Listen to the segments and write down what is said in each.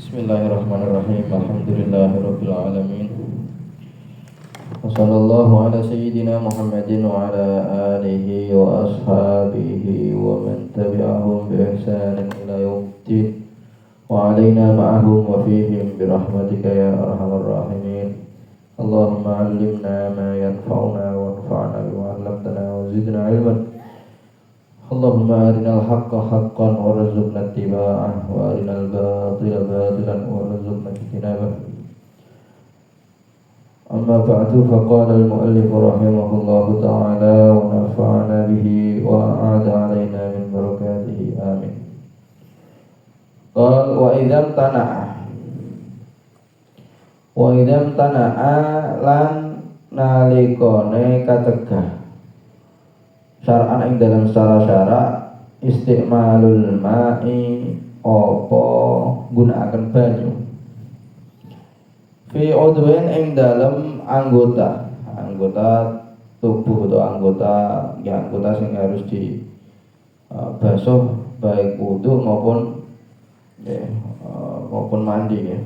Bismillahirrahmanirrahim. Alhamdulillahirabbil alamin. Wassallallahu ala sayyidina Muhammadin wa ala alihi wa ashabihi wa man tabi'ahum bi ihsanin ila yaumiddin. Wa alaina ma'ahum wa fihim bi rahmatika ya arhamar rahimin. Allahumma 'allimna ma yanfa'una wa anfa'na bima 'allamtana wa zidna 'ilman. Allahumma arinal haqqa haqqan warzuqna ittiba'ah wa arinal batila batilan warzuqna ijtinabah. Amma ba'du, faqala al-mu'allif rahimahullahu ta'ala wa nafa'ana bihi wa a'ada 'alaina min barakatihi amin. Qala wa idzam tana'a lan nalikane kategah syar'an ing dalam syara-syara istimalul ma'i apa gunakaken banyu fi udwin ing dalam anggota tubuh atau anggota sing harus di basuh baik wudu maupun mandi ya.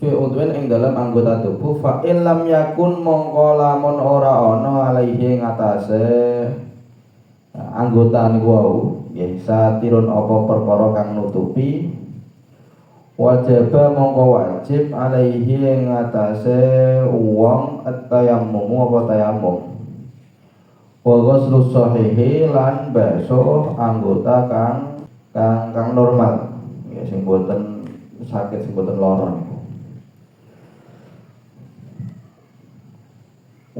Fi udwin ing dalam anggota tubuh fa illam yakun mongko lamun ora ana alaihi ngatasé anggota niku wau nggih satirun apa perkara kang nutupi wajaba mongko wajib alaihi ing atase wong at-tayammum apa tayammum wa ghuslu sahihi lan basuh anggota kang normal ya sing boten sakit sing boten lara niku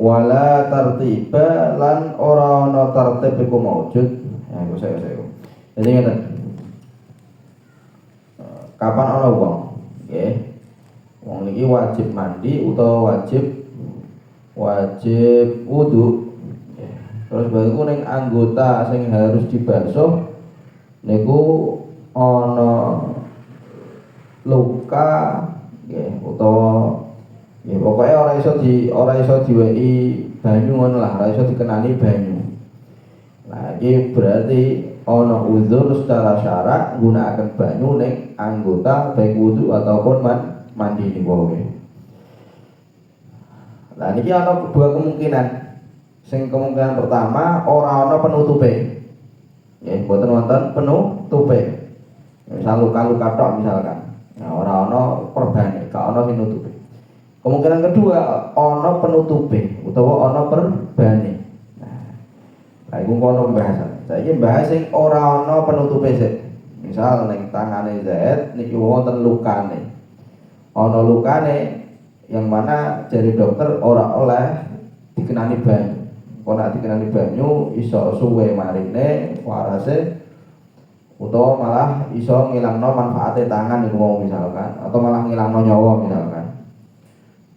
wala tartiba lan ora ana tertib iku maujud. Ya iku saya. Jadi ngeten. Kapan ana wong, nggih. Wong niki wajib mandi utawa wajib wudu. Terus baru ning anggota sing harus dibasuh niku ana luka nggih utawa ya pokoknya ora iso diwehi banyu ngono lah, ora iso dikenani banyu. Nah, iki berarti ana uzur secara syara nggunakaken banyu ning anggota baik wudu ataupun mandi niku wae. Lah niki ana dua kemungkinan. Sing kemungkinan pertama ora ana penutupe. Ya, boten wonten penutupe. Misal luka-luka tok misalkan. Nah, ora ana perbane, gak ana sing nutupi. Kemungkinan kedua ana penutupe utawa ana perbane. Nah, iku kono pembahasan. Saiki bahas sing ora ana penutupe sik. Misal ning tangane Zaid niki wonten lukane. Ana lukane yang mana dari dokter ora oleh dikenani banyu. Kok nek dikenani banyu iso suwe marine warase utawa malah iso ngilangno manfaate tangan niku mau misalkan atau malah ngilangno nyawa misalkan.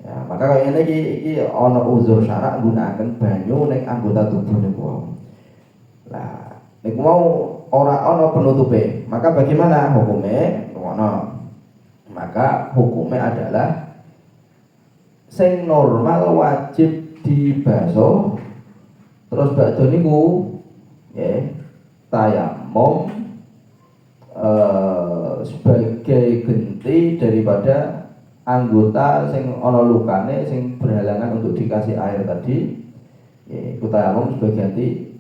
Ya, maka kaya iki ana uzur syara nggunakaken banyu ning anggota tubuh niku. Lah, niku mau ora ana penutupe. Maka bagaimana hukumnya? Ngono. Maka hukumnya adalah sing normal wajib dibasuh. Terus bakdo niku ya tayammum sebagai ganti daripada anggota sing ana lukane sing berhalangan untuk dikasih air tadi ya iku tayammum sebagai ganti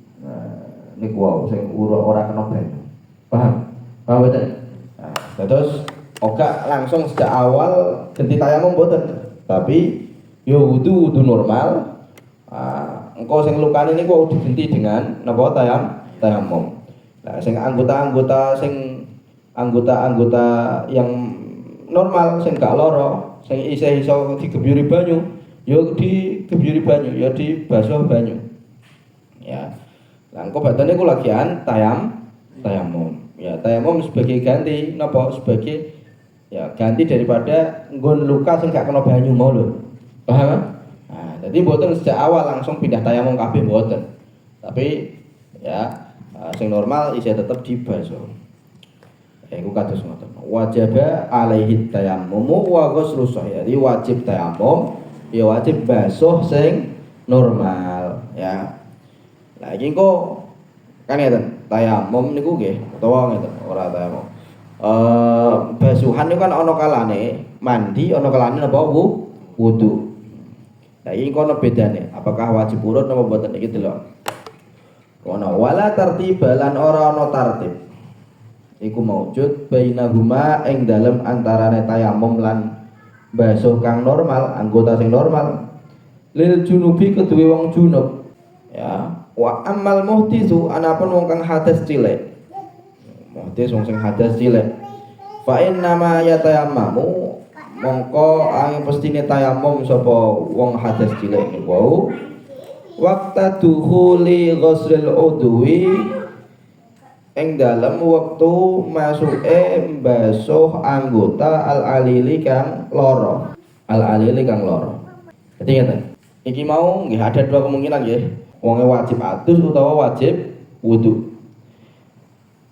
niku wae sing ora kena banyu. Paham betul? Nah, terus oga langsung sejak awal ganti tayammum mboten, tapi yo wudu normal. Engko sing lukane niku diganti dengan napa tayammum. Nah, sing anggota-anggota yang normal sing gak lara, sing isih iso digebyuri banyu, yo digebyuri banyu, ya dibasuh banyu. Ya. Lah engko badane ku lagian tayammum. Ya, tayammum sebagai ganti napa? Sebagai ya ganti daripada nggon luka sing gak kena banyu mau lho. Paham? Nah, jadi mboten sejak awal langsung pindah tayammum kabeh mboten. Tapi ya sing normal isih tetep dibasuh. Iku kados ngoten. Wajaba alaihi tayammum wa ghuslu sahih. Jadi wajib tayammum, ya wajib basuh sing normal, ya. Lah iki kok kan ngeten, tayammum niku nggih utawa ngeten, ora tayammum. basuhan itu kan ana kalane mandi, ana kalane napa wudu. Nah iki kono bedane, apakah wajib urut napa mboten iki delok. Kono wala tartiba lan ora ana tartib. Iku maujud bainahuma ing dalem antarane tayamum lan basuh kang normal, anggota sing normal. Lil junubi keduwe wong junub. Ya, wa amal muhtisu anapun wong kang hadas cilik. Muhtis wong sing hadas cilik. Fa inna ma yatayammamu mongko ang pestine tayamum sapa wong hadas cilik niku waqta dukhuli ghusl udwi ing dalem wektu masuke mbasuh anggota al-alili kang loro. Al-alili kang loro. Dadi ngeten. Iki mau nggih ada dua kemungkinan nggih. Wonge wajib adus utawa wajib wudu.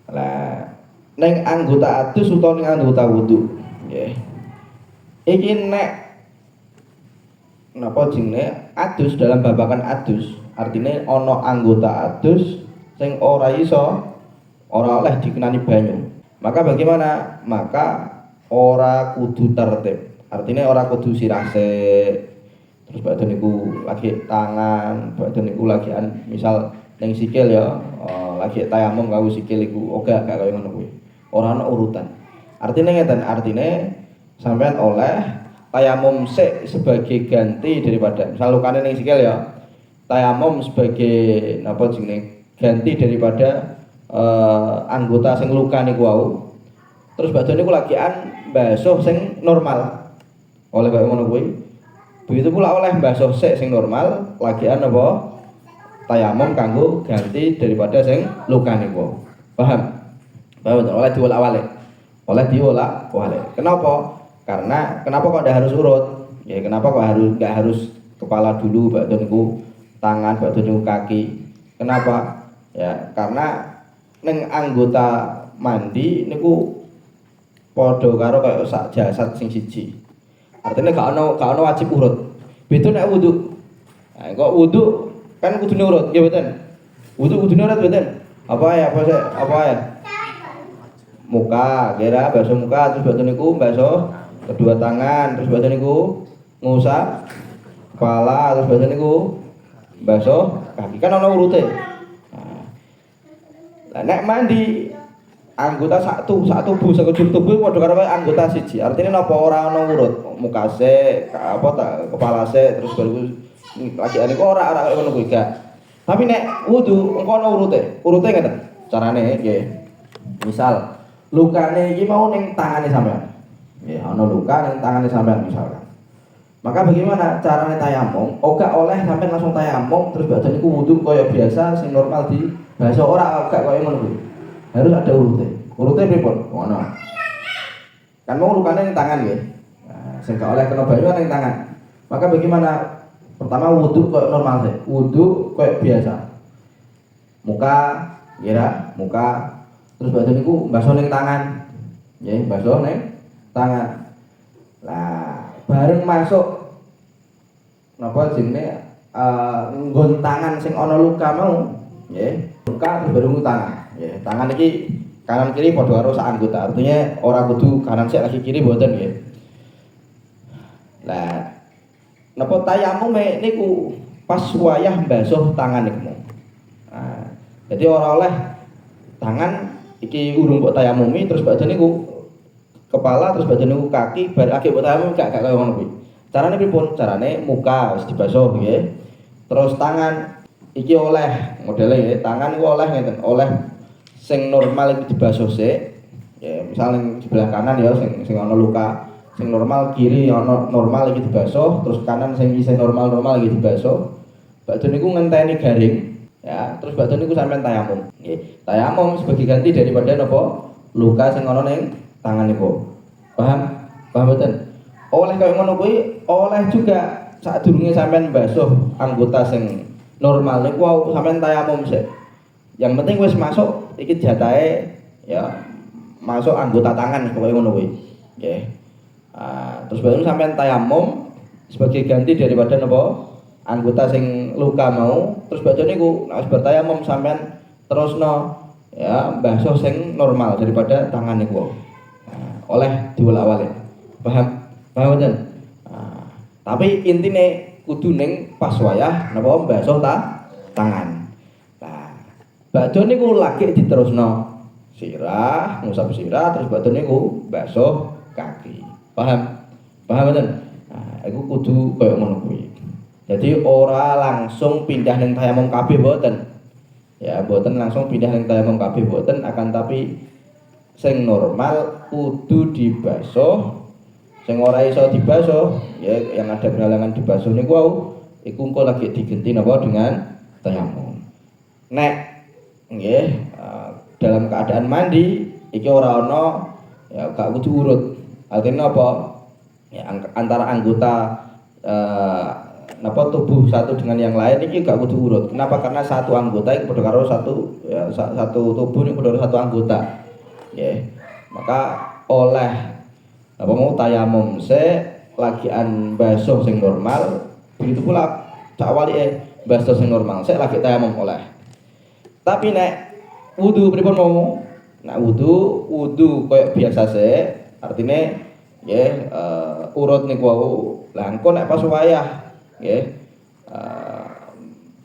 Lah ning anggota adus utawa ning anggota wudu nggih. Iki nek napa jenenge adus dalam babakan adus artinya ana anggota adus sing ora iso ora oleh dikenani banyu, maka bagaimana? Maka ora kudu tertib, artinya ora kudu sirase terus badan niku lagi tangan, badan niku lagi misal ning sikil ya, lagi tayamum karo sikil iku gak kaya ngono kuwi, ora ana urutan. Artinya ngeten, artinya sampean oleh tayamum sik sebagai ganti daripada misal lukane ning sikil ya, tayamum sebagai napa jenenge ganti daripada anggota sing luka niku wau. Terus badan niku lagian mbasuh sing normal. Oleh kaya ngono kuwi. Begitu pula oleh mbasuh sik sing normal, lagian apa? Tayamum kanggo ganti daripada sing luka niku. Paham? Paham oleh diolak-walik. Oleh diolak-walik. Kenapa? Karena kenapa kok ndak harus urut? Ya kenapa kok enggak harus kepala dulu, badan niku tangan, badan niku kaki. Kenapa? Ya karena ning anggota mandi niku padha karo kaya sak jasad sing siji. Artinya gak ono wajib urut. Beda nek wudu. Nah, kok wudu kan kudune urut, nggih mboten? Wudu kudune urut mboten? Apa ya? Muka, kira basuh muka terus badan niku basuh kedua tangan, terus badan niku ngusap kepala, terus badan niku basuh kaki. Kan ono urute. Lah nek mandi anggota satu tubuh sekujur tubuh padha karo anggota siji. Artinya napa ora ana urut, muka sik, kepala sik, terus baru lagi niku ora kaya ngono kuwi gak. Tapi nek wudu engko ana urute. Urute ngeten. Carane nggih. Misal lukane iki mau ning tangane sampean. Nggih, ana luka ning tangane sampean misalkan. Maka bagaimana carane tayamum? Ora oleh sampean langsung tayamum terus badan niku wudu kaya biasa sing normal di basuh ora gak kaya ngono kuwi. Harus ada urute. Urute pripun? Ngono. Kan mau lukane ning tangan nggih. Nah, sing gak oleh kena banyu ning tangan. Maka bagaimana? Pertama wudu kaya normal sih. Wudu kaya biasa. Muka, kira muka terus badan niku basuh ning tangan. Nggih, basuh ning tangan. Lah, bareng masuk napa jenenge nggon tangan sing ana luka mau, nggih. Luka terus baru tangan. Nggih, tangan iki kanan kiri padha karo sak anggota. Artinya ora kudu kanan sik lagi kiri mboten nggih. Lah, napa tayamum niku pas wayah mbasuh tangan niku. Nah, jadi ora oleh tangan iki urung mbok tayamumi terus badan niku kepala terus badan niku kaki bar akeh mbok tayamum gak kaya ngono kuwi. Carane pripun? Carane muka wis dibasuh nggih. Terus tangan iki oleh modele nggih, tangan iku oleh ngeten, oleh sing normal iki dibasuh sik. Ya, misal ning sebelah kanan ya sing ana luka, sing normal kiri ana normal iki dibasuh, terus kanan sing isih normal iki dibasuh. Badan niku ngenteni garing. Ya, terus badan niku sampean tayamum. Nggih. Tayamum sebagai ganti daripada napa? Luka sing ana ning tangan niku. Paham? Paham mboten? Oleh kaya ngono kuwi, oleh juga sadurunge sampean mbasuh anggota sing normal niku sampean tayamum sik. Yang penting wis masuk iki jatahe ya masuk anggota tangan kaya ngono kuwi. Nggih. Terus baru sampean tayamum sebagai ganti daripada napa? Anggota sing luka mau, terus baca niku nek wis bertayamum sampean terusno ya mbasuh sing normal daripada tangan niku. oleh diwolak-walik. Paham? Paham mboten? Nah, tapi intine kudu ning pas wayah napa mbasuh tangan. Nah, badhe niku lagi diterusno sirah, ngusap sirah terus badhe niku mbasuh kaki. Paham? Paham mboten? Nah, iku kudu kaya ngono kuwi. Jadi ora langsung pindah ning tayamum kabeh mboten. Ya, mboten langsung pindah ning tayamum kabeh mboten, akan tapi sing normal kudu dibasuh. Sing ora iso dibasuh, ya yang ada berhalangan dibasuh niku wau iku engko lagi digenti napa dengan tayamum. Nek nggih dalam keadaan mandi iki ora ana ya gak kudu urut. Artinya apa? Ya antara anggota napa tubuh satu dengan yang lain iki gak kudu urut. Kenapa? Karena satu anggota iki padha karo satu ya, satu tubuh ini padha satu anggota. Nggih. Maka oleh apa mau tayamum lagian basuh sing normal, begitu pula cak walike basuh sing normal lagi tayamum oleh. Tapi nek wudu pripun mau? Nek wudu koyo biasa artine nggih urut niku wau. Lah engko nek pas wayah nggih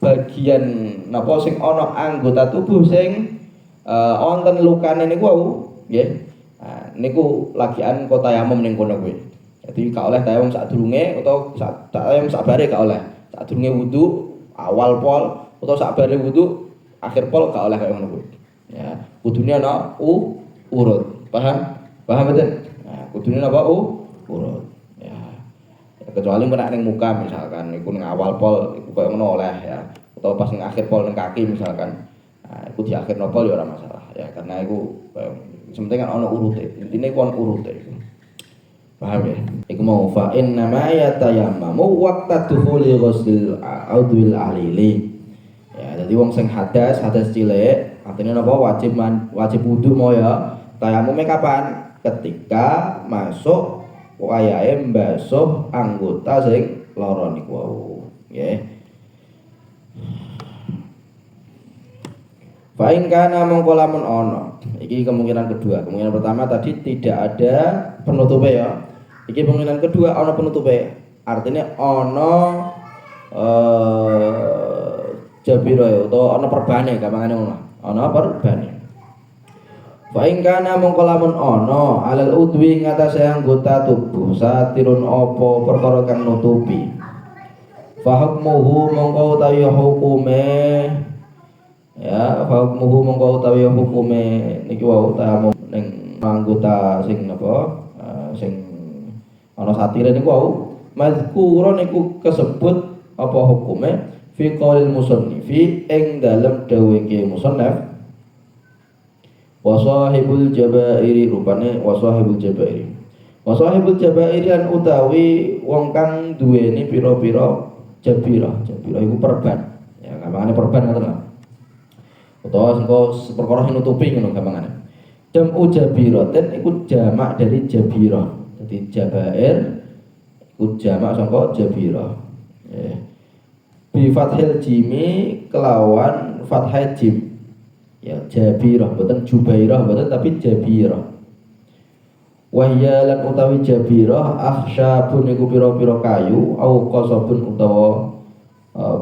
bagian napa sing ana anggota tubuh sing wonten lukane niku wau nggih. Nah, niku lagian kok tayamum ning kono kuwi. Jadi gak oleh tayamum sadurunge utawa tayamum sabare gak oleh. Sadurunge wudu awal pol utawa sabare wudu akhir pol gak oleh kaya ngono kuwi. Ya, kudune ana urut. Paham? Paham betul? Nah, kudune apa urut. Ya. Kecuali nek ning muka misalkan iku ning awal pol iku kaya ngono oleh ya. Utawa pas ning akhir pol ning kaki misalkan. Nah, iku di akhir nopol ya ora masalah ya karena iku sementing kan ana urute. Intine kon urute iku. Paham ya? Iku mau fa inna ma yatayammamu waqta dukhuli ghusl audwil alili. Ya, jadi wong sing hadas cilik, artinya napa wajib wudu mau ya. Tayamume kapan? Ketika masuk wayahe mbasuh anggota sing lara niku wau. Nggih. Fa in kana mongko lamun ana. Iki kemungkinan kedua. Kemungkinan pertama tadi tidak ada penutupe ya. Iki kemungkinan kedua ana penutupe. Artinya ana jabira ya utawa ana perbane gampangane ngono. Ana perbane. Fa in kana mongko lamun ana alal udwi ngatasé anggota tubuh satirun apa perkara kang nutupi. Fa hukmuhu mongko utawi hukume ya hukmuhu mongko utawi hukume niki wau tamu ning anggota sing napa sing ana satire niku wau mazkura niku kesebut apa hukume fi qaulil musannifi ing dalem dawuhe musannaf wa sahibul jabairi rupane wa sahibul jabairi an utawi wong kang duweni pira-pira jabirah iku perban ya gampangane perban ngoten lho utawa engko perkara sing nutupi ngono gampangane. Jam'u jabiratin iku jamak dari jabirah. Jadi jabair iku jamak saka jabirah. Bi fathil jimi kelawan fathah jim. Ya jabirah boten jubairah boten tapi jabirah. Wa hiya lan utawi jabirah akhsyabun iku pira-pira kayu au qasabun utawa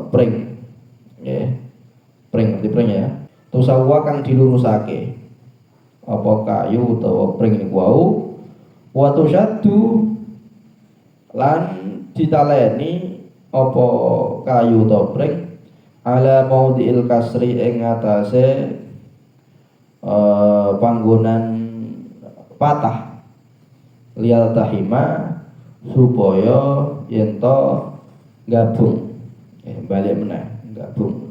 pring. Nggih. Pring ngerti pring ya. Tusawa kang dilurusake apa kayu utawa pring niku wau wa tusyaddu lan ditaleni apa kayu utawa pring ala maudhi'il kasri ing atase panggonan patah liyal tahima supaya yen to gabung balik meneh gabung.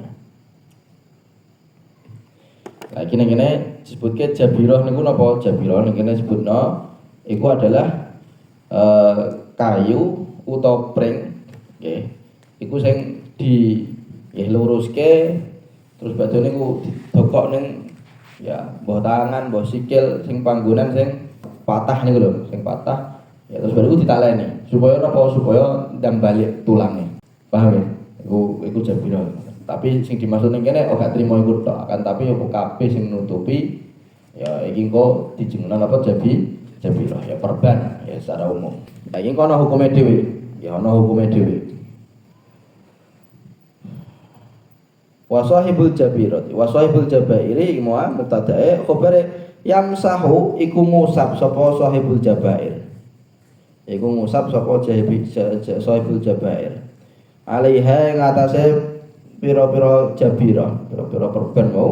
Nah, kene disebutke jabirah niku napa? Jabirah niku disebutno iku adalah kayu utawa pring nggih. Iku sing di luruske terus badhe niku didokok ning ya mbah tangan, mbah sikil sing panggonan sing patah niku lho, sing patah. Ya terus baru ditaleni supaya napa? Supaya ndang balik tulangnya. Paham ya? Iku jabirah. Tapi sing dimaksud ning kene ora trimo iku tok, kan tapi yo kabeh sing nutupi ya iki engko dijenengan apa jabirah ya perban ya secara umum. Nah iki kono hukume dhewe, ya ana hukume dhewe. Wa sahibul jabirati wa sahibul jabairi mua mubtadae khabare yamsahu iku ngusap sapa sahibul jabair. Iku ngusap sapa sahibul jabair. Alaiha ing atase pira-pira jabirah, pira-pira perban mau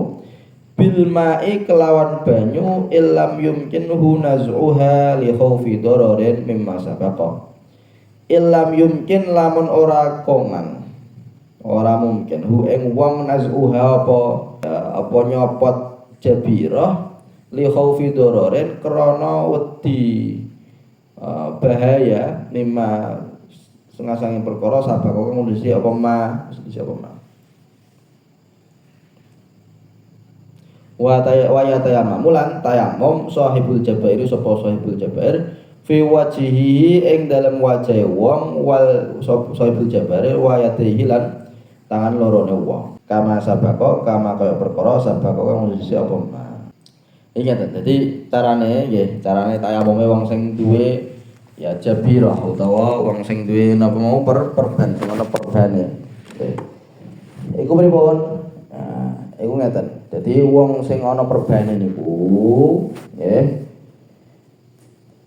bil ma'i kelawan banyu illam yumkinhu naz'uha li khaufi dararin mimma sabaqa. Illam yumkin lamun ora kongan, ora mungkin hu ing wong naz'uha apa nyopot jabirah li khaufi dararin krana wedi bahaya mimma sengasane perkara sabaqa kang nulis apa ma wa yatayammulan tayammum sahibul jabair sapa sahibul jabair fi wajhihi ing dalem wajahe wong wal sahibul jabair wa yatihi lan tangan lorone wong kama sabako kama kaya perkara sabako kang wis apa ma. Iki dadi carane nggih carane tayamume wong sing duwe ya jabirah utawa wong sing duwe napa mau perban ngono perbane. Iku pripun? Nah, iku ngeten. Jadi wong sing ana perbane niku nggih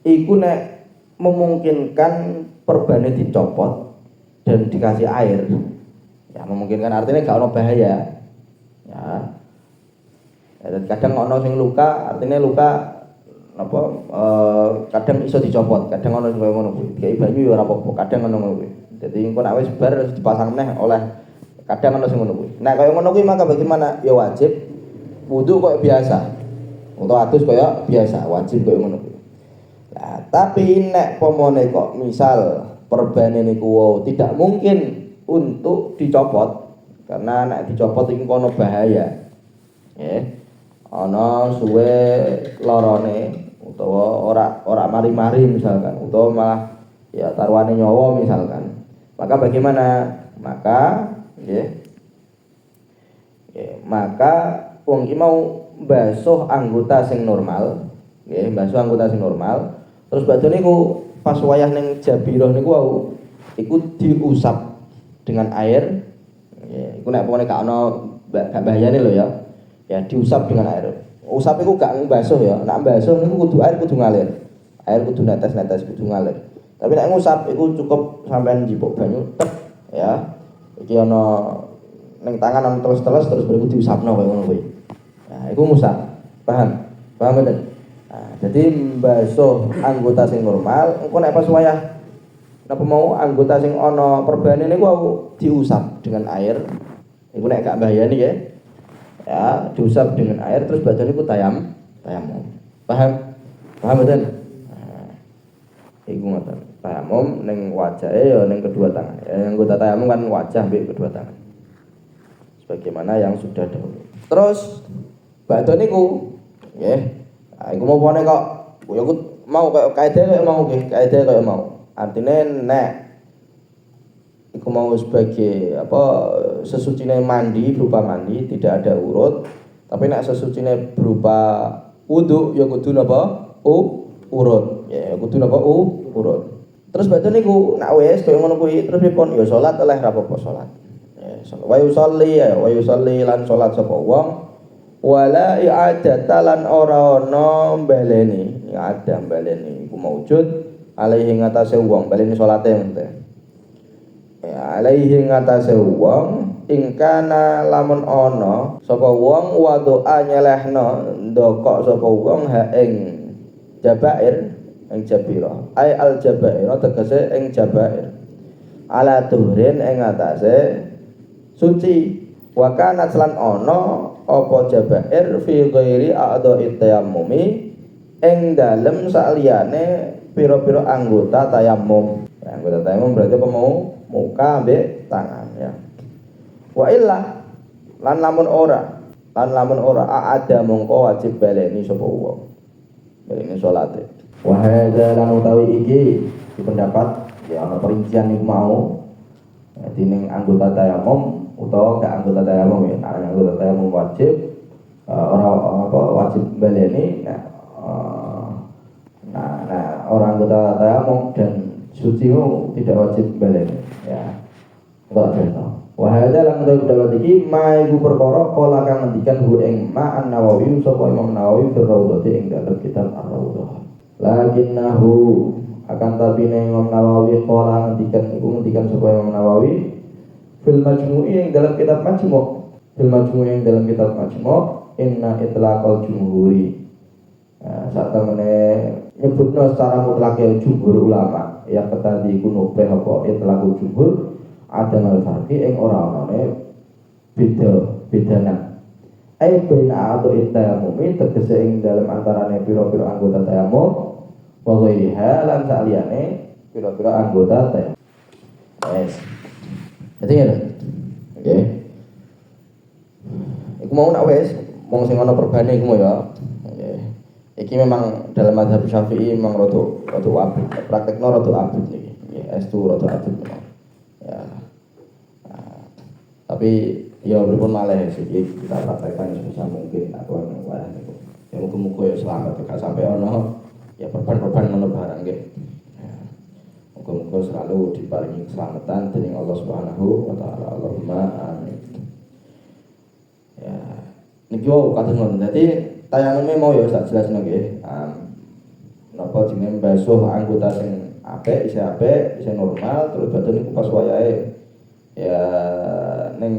iku nek memungkinkan perbane dicopot dan dikasih air ya memungkinkan artinya gak ana bahaya ya. Dan kadang ana sing luka artinya luka apa kadang iso dicopot kadang ana sing ngono kuwi kayak banyu ya ora apa-apa kadang ngono kuwi. Jadi engko nek wis bar dipasang meneh oleh kadang ana sing ngono kuwi. Nek kaya ngono kuwi maka bagaimana? Ya wajib wudu kaya biasa atau adus kaya biasa wajib kaya ngono kuwi. Nah, tapi nek pomone kok misal perbane niku tidak mungkin untuk dicopot karena nek dicopot iki kono bahaya. Nggih. Ana suwe lorone utawa ora mari-mari misalkan utawa malah ya taruhane nyawa misalkan. Maka bagaimana? Maka nggih. Maka wong iki mau mbasuh anggota sing normal, nggih, mbasuh anggota sing normal. Terus badhe niku pas wayah ning jabirah niku wau iku diusap dengan air. Nggih, iku nek pokoknya gak ono gak bahayane lho ya. Ya diusap dengan air. Usap iku gak mbasuh ya. Nek mbasuh niku kudu air kudu ngalir. Air kudu netes-netes kudu ngalir. Tapi nek ngusap iku cukup sampean njipuk banyu tek ya. Iki ana ning tangan ana terus berikut diusapno kaya ngono kuwi. Nah, iku ngusap. Paham? Paham mboten? Nah, jadi mbasuh anggota sing normal, engko nek pas wayah napa mau anggota sing ana perbane niku diusap dengan air. Iku nek gak bahayani ya. Ya, diusap dengan air terus badan niku tayammum. Paham? Paham mboten? Nah, iku ngoten. Tayammum ning wajahe ya ning kedua tangan. Ya, anggota tayammum kan wajah mbek kedua tangan. Sebagaimana yang sudah dahulu. Terus badan niku nggih. Nah, iku mau pone kok ya mau kaedah kaya mau nggih, kaedah kaya mau. Artine nek iku mau sebagai apa sesucine mandi berupa mandi tidak ada urut, tapi nek sesucine berupa wudu ya kudu napa? Urut. Ya kudu napa? Urut. Terus badan niku nek wis kaya ngono kuwi terus pripun? Ya salat oleh ra apa-apa salat. Wa yusalli lan salat sapa wong wala i'adata lan ora ana baleni i'adah baleni iku maujud alaihi ngatasé wong baleni salate mente ya alaihi ngatasé wong ingkana lamun ana sapa wong wa doa nyelehno ndokok sapa wong ha ing jabair ing jabirah ai al jabair tegese ing jabair ala tuhrin ing ngatasé suci wa kana lan ana apa jabair fi ghairi a'dha'i tayammumi ing dalem saliyane pira-pira anggota tayammum. Ya, anggota tayammum berarti apa mau muka ambek tangan ya. Wa illa lan lamun ora ada mongko wajib baleni sapa wong. Baleni salate. Wa hadza lan utawi iki pendapat ya ana perincian niku mau. Dadi ning anggota tayammum utawa gak anggota tayammum ya, anggota tayammum wajib ora apa wajib baleni Nah, orang anggota tayamum dan suci tidak wajib balik ya. Enggak benar. Wahada lan dapat iki ma iku perkara kala kang ngendikan hu ing ma An-Nawawi sapa Imam Nawawi fi Raudhati ing dalem kitab Ar-Raudhah. Lakinnahu akan tapi Imam Nawawi kala ngendikan sapa Imam Nawawi fil Majmu' ing dalam kitab Majmu'. Fil Majmu' ing dalam kitab Majmu' inna itlaqal jumhuri. Saat temene nyebutno secara mutlak ya jumhur ulama yang ketadi kuno apa itlaqul jumhur ada malfarki yang orang-orangnya bedanan bina atau tayamumi tegese ing dalam antarane pira-pira anggota tayamum wa ghairiha lan saliyane pira-pira anggota tayamum. Jadi ya oke. Iku mau nak wes wong sing ana perbane iku ya. Iki memang dalam mazhab Syafi'i memang rada abid. Praktekno rada abid niki. Nggih, estu rada abid memang. Ya. Tapi ya berpun malih sih kita praktekkan sebisa mungkin atau yang lain itu. Ya muga-muga ya selamat gak sampai ono ya perban-perban ngono barang nggih. Ya. Muga-muga selalu diparingi keselamatan dening Allah Subhanahu wa taala. Allahumma amin. Ya. Niki kados ngoten. Dadi tayangannya mau ya tak jelas nggih. Napa jenenge basuh anggota sing apik, isih normal terus badan niku pas wayahe ya ning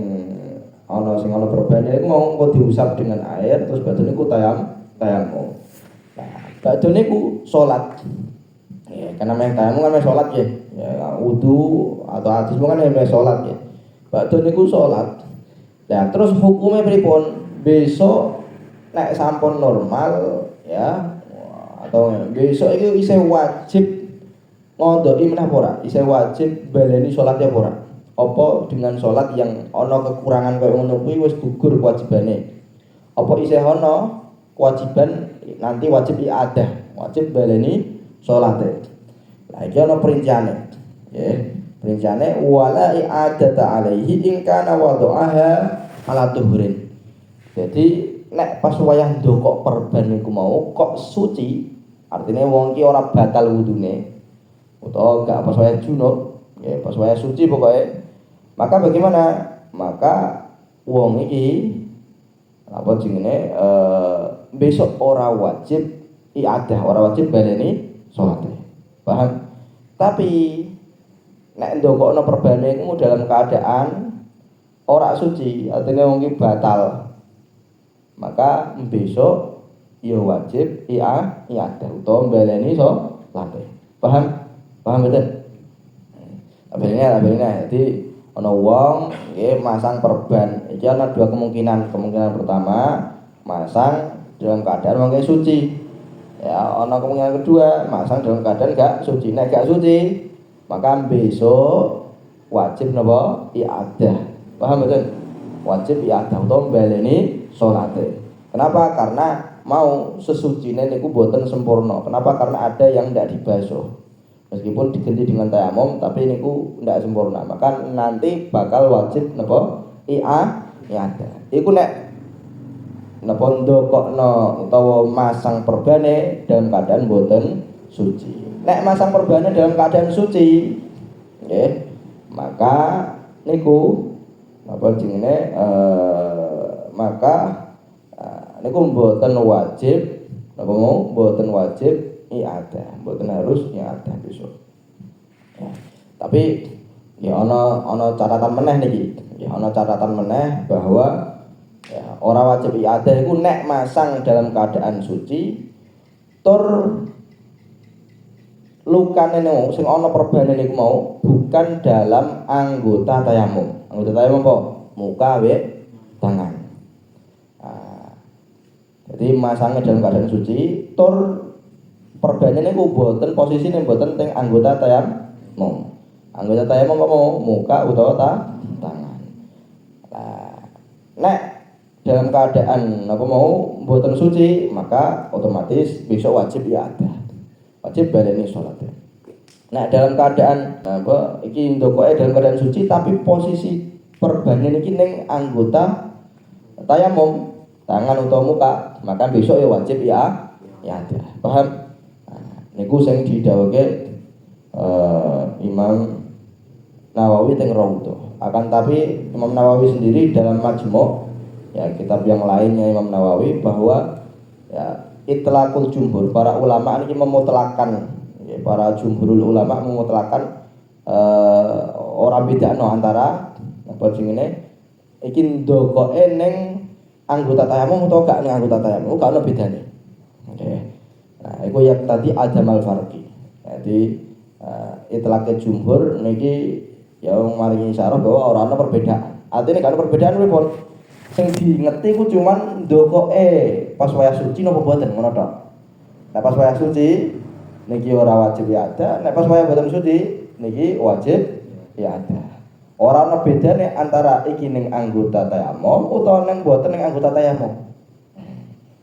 ana sing ana perbandingan iku mau engko diusap dengan air terus badan niku tayamum. Nah, badan niku salat. Ya, karena meh tayamum kan meh salat ya. Ya wudu atau hadis kan meh salat ya. Badan niku salat. Nah, terus hukumnya pripun? Besok nek sampun normal ya atau besok itu isih wajib ngondoki meneh apa ora? Isih wajib baleni salatnya apa ora? Apa dengan salat yang ana kekurangan kaya ngono kuwi wis gugur kewajibane? Apa isih ana kewajiban nanti wajib iadah, wajib baleni salate. Lah iki ana perinciane. Nggih, perinciane wala i'adata alaihi in kana wada'aha ala tuhrin. Jadi nek pas wayah ndokok perban niku mau kok suci, artinya wong iki ora batal wudune utawa gak pas wayah junub, ya pas wayah suci pokoknya. Maka bagaimana? Maka wong iki apa jenenge besok ora wajib iadah, ora wajib baleni salate. Paham? Tapi nek ndokokno perbane iku dalam keadaan ora suci, artinya wong iki batal. Maka besok ya wajib iadah utawa baleni salate. Paham? Paham betul? Abene. Jadi ana wong nggih masang perban. Iki ana dua kemungkinan. Kemungkinan pertama, masang dalam keadaan wong suci. Ya, ana kemungkinan kedua, masang dalam keadaan gak suci. Nek gak suci, maka besok wajib napa? Iadah. Paham betul? Wajib iadah utawa baleni salate. Kenapa? Karena mau sesucine niku boten sempurna. Kenapa? Karena ada yang tidak dibasuh. Meskipun diganti dengan tayamum tapi niku tidak sempurna. Maka nanti bakal wajib napa? Iadah. Iku nek napa ndokokno utawa masang perbane dalam keadaan boten suci. Nek masang perbane dalam keadaan suci, nggih, maka niku apa jenenge maka niku mboten wajib napa mau mboten wajib iadah, mboten harus iadah besok. Ya. Tapi ya ana catatan meneh niki. Ya ana catatan meneh bahwa ya ora wajib iadah iku nek masang dalam keadaan suci tur lukane niku sing ana perbane niku mau bukan dalam anggota tayamum. Anggota tayamum apa? Muka wek tangan. Jadi masangnya dalam keadaan suci, tur perbane niku boten posisine boten teng anggota tayamum. Anggota tayamum apa mau muka utawa tangan. Nah, nek dalam keadaan apa mau boten suci, maka otomatis besok wajib iadah. Wajib baleni salat. Nah, dalam keadaan apa iki ndokoke dalam keadaan suci tapi posisi perbane niki ning anggota tayamum, tangan utawa muka, maka besok ya wajib iadah. Paham? Nah, niku sing didhawuhke Imam Nawawi teng Raudhah. Akan tapi Imam Nawawi sendiri dalam Majmu' ya kitab yang lainnya Imam Nawawi bahwa ya itlaqul jumhur, para ulama ini memutlakkan ya, para jumhurul ulama memutlakkan orang bedakno antara apa jenenge iki ndokoke ning anggota tayamum utawa gak ning anggota tayamum gak ono bedane. Oke. Nah, iku ya tadi adamal farqi. Jadi itlaqe jumhur niki ya maringi isyarah bahwa ora ana perbedaan. Artinya gak ana perbedaan pripun? Sing diingeti ku cuman ndokoke pas wayah suci napa boten ngono tok. Nah pas wayah suci niki ora wajib ya ada, nek pas wayah boten suci niki wajib ya ada. Ora ana bedane antara iki ning anggota tayamum utawa ning boten ning anggota tayamum.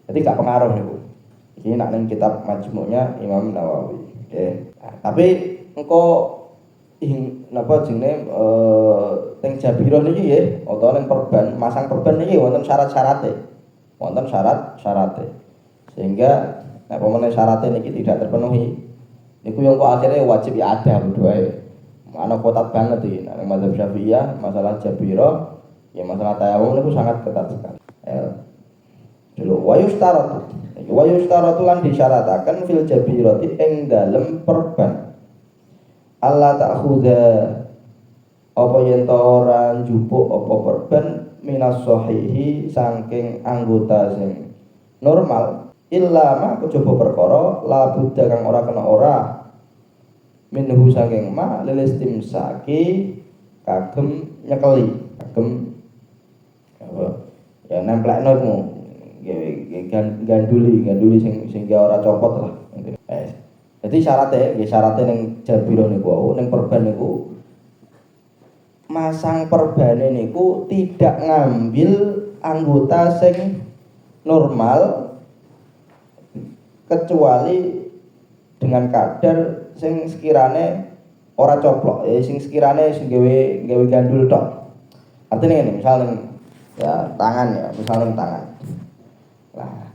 Jadi gak pengaruh niku. Iki nak ning kitab Majmu'nya Imam Nawawi. Oke. Nah, tapi engko napa jenenge teng Jabirah niki nggih utawa ning perban, masang perban niki wonten syarat-syarate. Wonten syarat-syarate. Sehingga nek pemene syarate niki tidak terpenuhi, niku yang kok akhirnya wajib ya ada berdoa. Ana kotat banget iki. Nek mazhab Syafi'iyah masalah Jabirah ya masalah tayamum niku sangat ketat sekali. Dulu wayustaratu lan disyarataken fil jabirati ing dalem perban. Allah ta'khudha apa yen ta ora njupuk apa perban minas sahihi saking anggota sing normal illa ma kejaba perkara la budda kang ora kena ora minhu saking ma lilistimsaki kagem nyekeli kagem apa ya nemplekno ku ganduli sing ora copot lah. Jadi syaratnya ning Jabirah niku ning perban niku masang perbane niku tidak ngambil anggota sing normal kecuali dengan kadar sing sekirane ora coplok sing sekirane sing gawe gandul tok. Artinya ngene, misalnya ya tangan ya, misalnya tangan. Nah,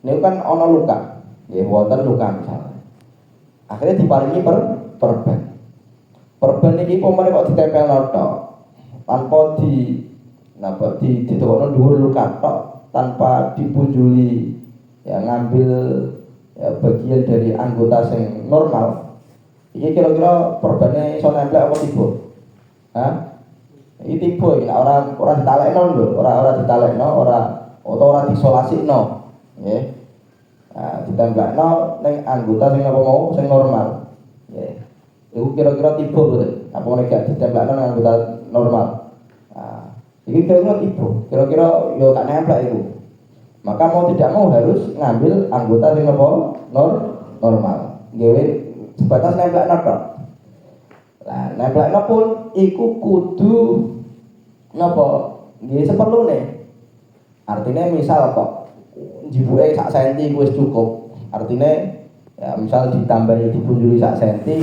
ini kan ana luka. Nggih wonten luka misalnya. Akhirnya diparingi perban. Perban iki pomane kok ditempelno tok. Tanpa ditokno dhuwur luka tok, tanpa dipunjuli ya ngambil ya, bagian dari anggota sing normal. Iki kira-kira perbane iso nempel apa tiba? Hah? Iki tiba iki ora ditalekno lho, ora ditalekno, ora disolasino. Nggih. Nah, ditempelno ning anggota sing apa mau sing normal. Nggih. Iku kira-kira tiba boten? Apa nek gak ditempelno ning anggota normal? Nah, iki kira-kira tiba. Kira-kira yo gak nempel iku. Maka mau tidak mau harus ngambil anggota sing apa normal. Nggih sebatas nemplekno tok. Lah nemplekno pun iku kudu napa? Nggih seperlune. Artinya misal kok jibuke sak senti wis cukup. Artinya ya misal ditambahi dipunjuli sak senti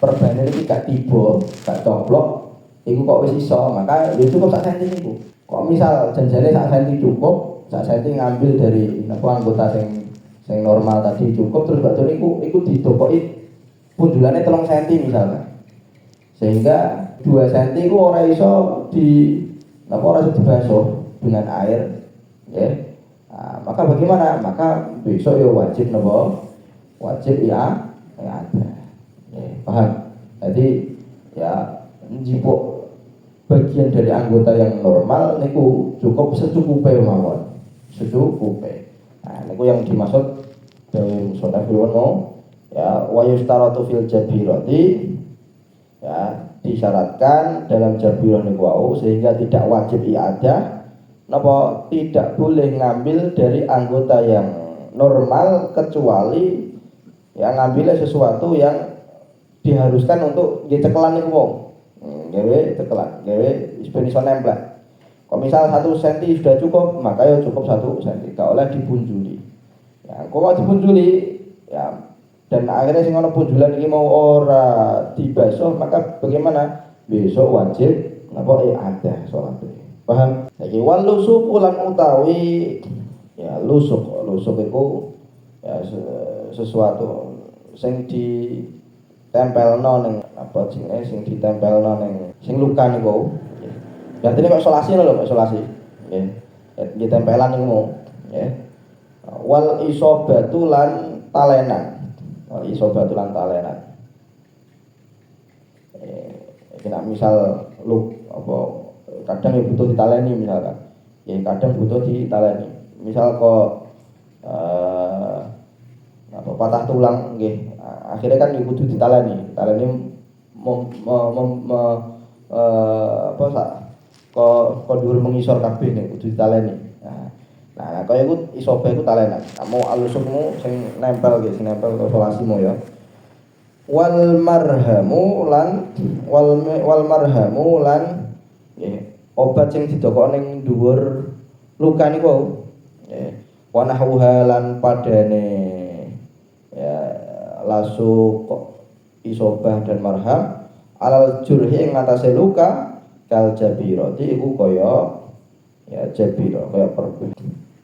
perbandingan iki gak tiba, gak coplok, iku kok wis iso, maka ya cukup sak senti niku. Kok misal janjane sak senti cukup, sak senti ngambil dari anggota sing normal tadi cukup terus bakal niku didokoki punjulane 3 cm misalnya. Sehingga 2 cm ku ora iso ora iso dibasuh dengan air, ya. Nah, maka bagaimana? Maka besok ya wajib ya ada. Ya, paham? Jadi ya njipuk bagian dari anggota yang normal niku cukup secukupe mawon. Secukupe. Nah, niku yang dimaksud dari musannaf mau ya wa yustaratu fil jabirati ya disyaratkan dalam jabirah niku wau sehingga tidak wajib iadah napa tidak boleh ngambil dari anggota yang normal kecuali yang ngambil sesuatu yang diharuskan untuk dicekelan niku wong. Gawe cekelan, gawe ben iso nempel. Kok misal 1 cm sudah cukup, maka ya cukup 1 cm, gak oleh dipunjuli. Ya, kok dipunjuli ya dan akhirnya sing ana punjulan iki mau ora dibasuh, maka bagaimana? Besok wajib napa ada salat. Paham? Saiki wal lusuk ulan utawi ya lusuk iku ya sesuatu sing ditempelno ning apa jenenge sing ditempelno ning sing luka niku. Berarti kok isolasi lho, kok isolasi. Nggih. Nggih tempelan niku, nggih. Wal isobatu lan talenan. Wal isobatu lan talenan. Nek misal lu apa kadang ya butuh ditaleni misalkan. Ya kadang butuh ditaleni. Misal kok apa patah tulang nggih. Akhirnya kan ya kudu ditaleni. Ditaleni apa sak kok dhuwur mengisor kabeh nek kudu ditaleni. Nah, kaya iku isobe iku talenan. Kamu alusukmu sing nempel nggih, sing nempel isolasimu ya. Wal marhamu lan nggih, obat sing didokok ning dhuwur luka niku nggih. Wa nahwuha lan padane ya lasuk isobah dan marham alal jurhi ing atase luka kal jabirati iku kaya ya jabiro kaya perban.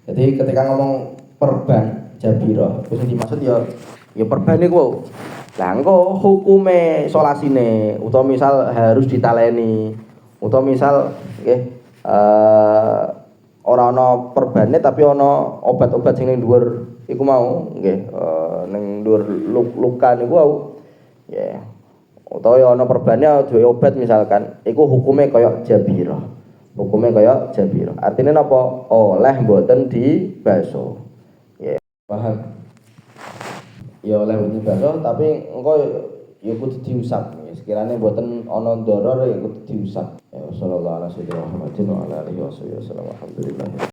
Jadi ketika ngomong perban jabiro itu sing dimaksud ya perban niku. Lah engko hukume isolasine utawa misal harus ditaleni utawa misal nggih ora ana perbane tapi ana obat-obat sing ning dhuwur iku mau nggih ning dhuwur luka niku wau ya utawa ya ana perbane duwe obat misalkan iku hukume kaya jabiro. Hukumnya kaya jabiro. Artinya napa? Oleh mboten dibaso. Ya, paham. Ya oleh mboten dibaso tapi engko ya kudu diusap. Sekiranya mboten ana ndoror ya kudu diusap. Ya sallallahu alaihi wasallam. Alhamdulillah.